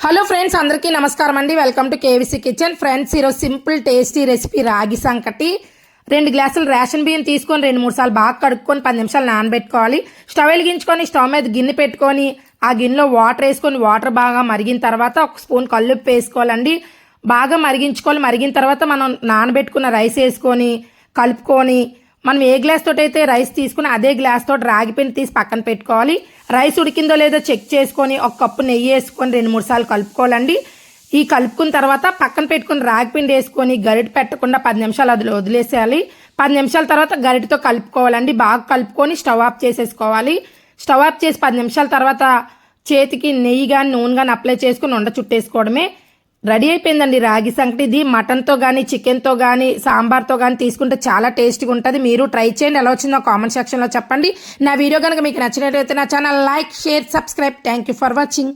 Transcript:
Hello friends, అందరికీ నమస్కారం అండి. Welcome to KVC kitchen. Friends, ఈరోజు సింపుల్ టేస్టీ రెసిపీ రాగి సంకటి. 2 గ్లాసులు రేషన్ బియ్యం తీసుకొని 2-3 సార్లు బాగా కడుక్కొని 10 నిమిషాలు నానబెట్టుకోవాలి. స్టవ్ వెలిగించుకొని స్టవ్ మీద గిన్నె పెట్టుకొని ఆ గిన్నెలో వాటర్ వేసుకొని వాటర్ బాగా మరిగిన తర్వాత 1 స్పూన్ కల్లుప్పు వేసుకోవాలండి. బాగా మరిగించుకోవాలి. మరిగిన తర్వాత మనం నానబెట్టుకున్న రైస్ వేసుకొని కలుపుకొని మనం ఏ గ్లాస్ తోటి అయితే రైస్ తీసుకుని అదే గ్లాస్ తోటి రాగి పిండి తీసి పక్కన పెట్టుకోవాలి. రైస్ ఉడికిందో లేదో చెక్ చేసుకొని 1 కప్పు నెయ్యి వేసుకొని 2-3 సార్లు కలుపుకోవాలండి. ఈ కలుపుకున్న తర్వాత పక్కన పెట్టుకుని రాగి పిండి వేసుకొని గరిట పెట్టకుండా 10 నిమిషాలు అది వదిలేసేయాలి. 10 నిమిషాల తర్వాత గరిటతో కలుపుకోవాలండి. బాగా కలుపుకొని స్టవ్ ఆఫ్ చేసేసుకోవాలి. స్టవ్ ఆఫ్ చేసి 10 నిమిషాల తర్వాత చేతికి నెయ్యి కానీ నూనె కానీ అప్లై చేసుకుని ఉండ చుట్టేసుకోవడమే. రెడీ అయిపోయిందండి రాగి సంకటి. ఇది మటన్తో కానీ చికెన్తో కానీ సాంబార్తో కానీ తీసుకుంటే చాలా టేస్టీగా ఉంటుంది. మీరు ట్రై చేయండి. ఎలా వచ్చిందో కామెంట్ సెక్షన్లో చెప్పండి. నా వీడియో కనుక మీకు నచ్చినట్లయితే నా channel like, share, subscribe. Thank you for watching.